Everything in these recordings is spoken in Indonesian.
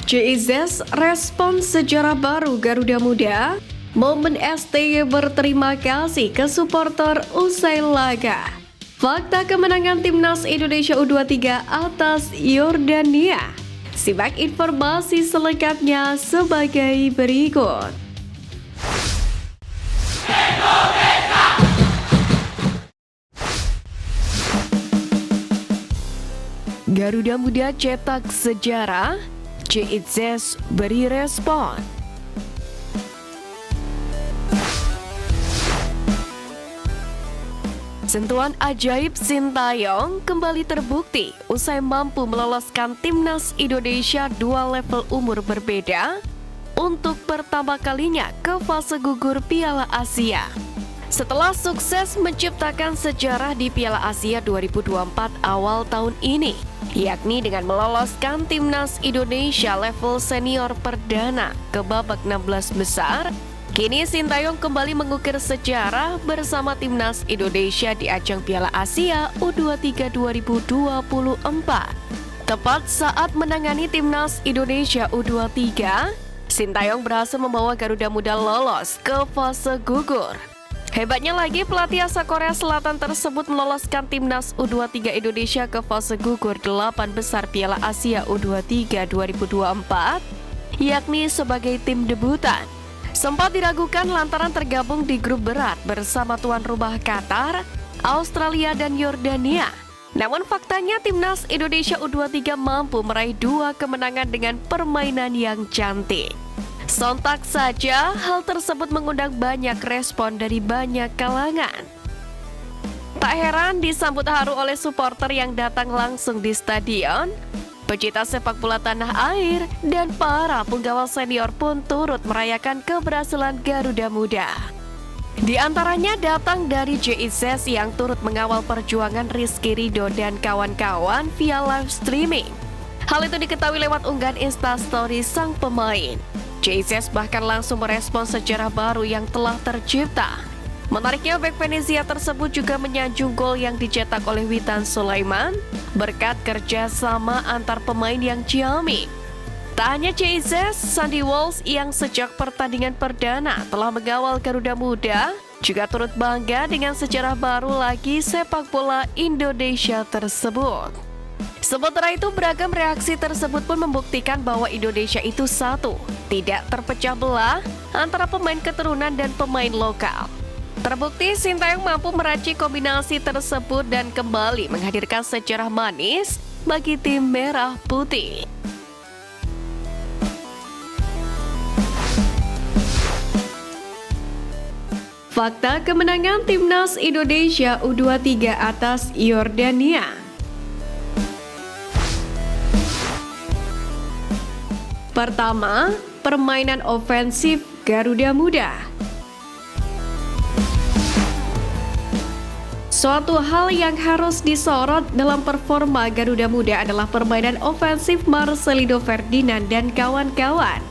JIZ respon sejarah baru Garuda Muda, momen STY berterima kasih ke supporter usai laga. Fakta kemenangan Timnas Indonesia U23 atas Yordania. Simak informasi selengkapnya sebagai berikut. Garuda Muda cetak sejarah, JIZ beri respon. Sentuhan ajaib Sintayong kembali terbukti usai mampu meloloskan Timnas Indonesia dua level umur berbeda untuk pertama kalinya ke fase gugur Piala Asia. Setelah sukses menciptakan sejarah di Piala Asia 2024 awal tahun ini, yakni dengan meloloskan Timnas Indonesia level senior perdana ke babak 16 besar, kini Sintayong kembali mengukir sejarah bersama Timnas Indonesia di ajang Piala Asia U23 2024. Tepat saat menangani Timnas Indonesia U23, Sintayong berhasil membawa Garuda Muda lolos ke fase gugur. Hebatnya lagi, pelatih asal Korea Selatan tersebut meloloskan Timnas U23 Indonesia ke fase gugur 8 besar Piala Asia U23 2024, yakni sebagai tim debutan. Sempat diragukan lantaran tergabung di grup berat bersama tuan rumah Qatar, Australia, dan Yordania. Namun faktanya Timnas Indonesia U23 mampu meraih 2 kemenangan dengan permainan yang cantik. Sontak saja, hal tersebut mengundang banyak respon dari banyak kalangan. Tak heran disambut haru oleh supporter yang datang langsung di stadion. Pecinta sepak bola tanah air dan para penggawa senior pun turut merayakan keberhasilan Garuda Muda. Di antaranya datang dari JIZ yang turut mengawal perjuangan Rizky Ridho dan kawan-kawan via live streaming. Hal itu diketahui lewat unggahan Instastory sang pemain. JIZ bahkan langsung merespon sejarah baru yang telah tercipta. Menariknya, bek Venezia tersebut juga menyanjung gol yang dicetak oleh Witan Sulaiman berkat kerjasama antar pemain yang ciamik. Tak hanya JIZ, Sandy Walsh yang sejak pertandingan perdana telah mengawal Garuda Muda juga turut bangga dengan sejarah baru lagi sepak bola Indonesia tersebut. Sementara itu, beragam reaksi tersebut pun membuktikan bahwa Indonesia itu satu, tidak terpecah belah antara pemain keturunan dan pemain lokal. Terbukti Sintayong mampu meracik kombinasi tersebut dan kembali menghadirkan sejarah manis bagi tim merah putih. Fakta kemenangan Timnas Indonesia U23 atas Yordania. Pertama, permainan ofensif Garuda Muda. Suatu hal yang harus disorot dalam performa Garuda Muda adalah permainan ofensif Marcelino Ferdinand dan kawan-kawan.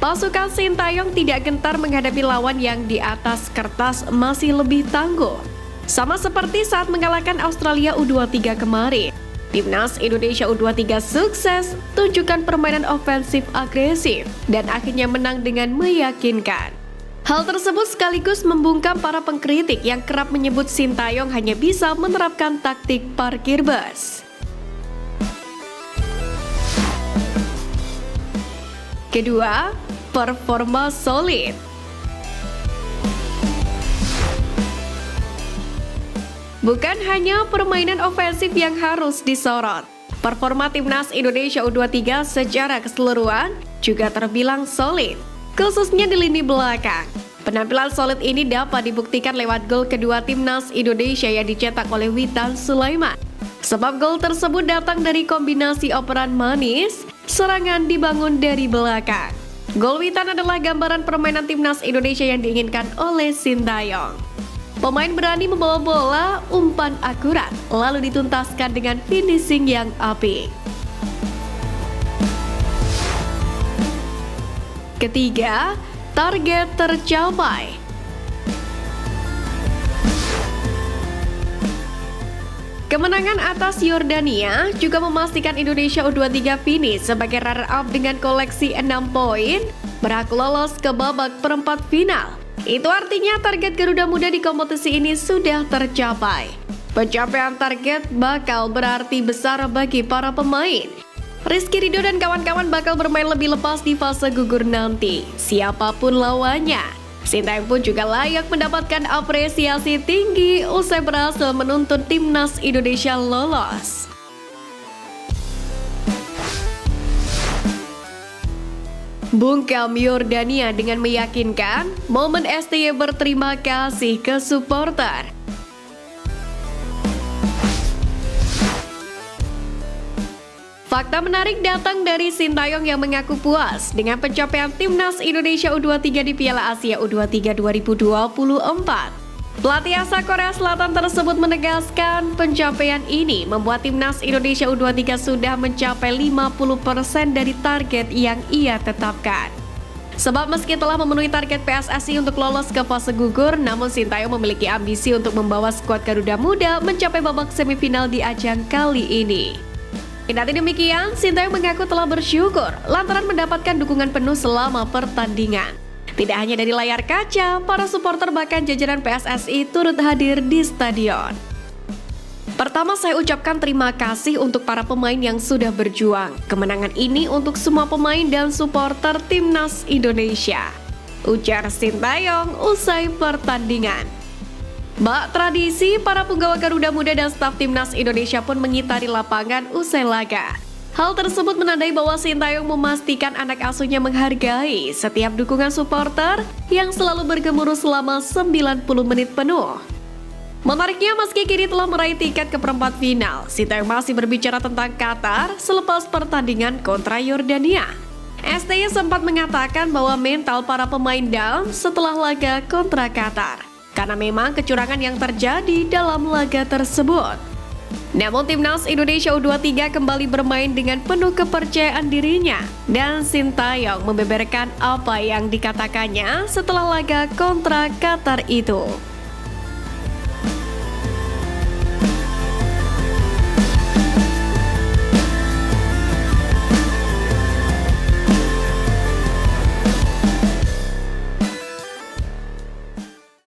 Pasukan Sintayong tidak gentar menghadapi lawan yang di atas kertas masih lebih tangguh. Sama seperti saat mengalahkan Australia U23 kemarin. Timnas Indonesia U23 sukses tunjukkan permainan ofensif agresif dan akhirnya menang dengan meyakinkan. Hal tersebut sekaligus membungkam para pengkritik yang kerap menyebut Sintayong hanya bisa menerapkan taktik parkir bus. Kedua, performa solid. Bukan hanya permainan ofensif yang harus disorot. Performa Timnas Indonesia U23 secara keseluruhan juga terbilang solid, khususnya di lini belakang. Penampilan solid ini dapat dibuktikan lewat gol kedua Timnas Indonesia yang dicetak oleh Witan Sulaiman. Sebab gol tersebut datang dari kombinasi operan manis, serangan dibangun dari belakang. Gol Witan adalah gambaran permainan Timnas Indonesia yang diinginkan oleh Sintayong. Pemain berani membawa bola, umpan akurat, lalu dituntaskan dengan finishing yang apik. Ketiga, target tercapai. Kemenangan atas Yordania juga memastikan Indonesia U23 finish sebagai runner-up dengan koleksi 6 poin, berhak lolos ke babak perempat final. Itu artinya target Garuda Muda di kompetisi ini sudah tercapai. Pencapaian target bakal berarti besar bagi para pemain. Rizky Ridho dan kawan-kawan bakal bermain lebih lepas di fase gugur nanti, siapapun lawannya. Sintayong pun juga layak mendapatkan apresiasi tinggi usai berhasil menuntun timnas Indonesia lolos. Bungkam Yordania dengan meyakinkan, momen STY berterima kasih ke supporter. Fakta menarik datang dari Sintayong yang mengaku puas dengan pencapaian timnas Indonesia U23 di Piala Asia U23 2024. Pelatih asal Korea Selatan tersebut menegaskan pencapaian ini membuat timnas Indonesia U23 sudah mencapai 50% dari target yang ia tetapkan. Sebab meski telah memenuhi target PSSI untuk lolos ke fase gugur, namun Sintayong memiliki ambisi untuk membawa skuad Garuda Muda mencapai babak semifinal di ajang kali ini. Kendati demikian, Sintayong mengaku telah bersyukur lantaran mendapatkan dukungan penuh selama pertandingan. Tidak hanya dari layar kaca, para supporter bahkan jajaran PSSI turut hadir di stadion. Pertama, saya ucapkan terima kasih untuk para pemain yang sudah berjuang. Kemenangan ini untuk semua pemain dan supporter timnas Indonesia, ujar Sintayong usai pertandingan. Bak tradisi, para punggawa Garuda Muda dan staf timnas Indonesia pun mengitari lapangan usai laga. Hal tersebut menandai bahwa Sintayong memastikan anak asuhnya menghargai setiap dukungan supporter yang selalu bergemuruh selama 90 menit penuh. Menariknya, meski kini telah meraih tiket ke perempat final, Sintayong masih berbicara tentang Qatar selepas pertandingan kontra Yordania. STY sempat mengatakan bahwa mental para pemain down setelah laga kontra Qatar, karena memang kecurangan yang terjadi dalam laga tersebut. Namun timnas Indonesia U23 kembali bermain dengan penuh kepercayaan dirinya, dan Sintayong membeberkan apa yang dikatakannya setelah laga kontra Qatar itu.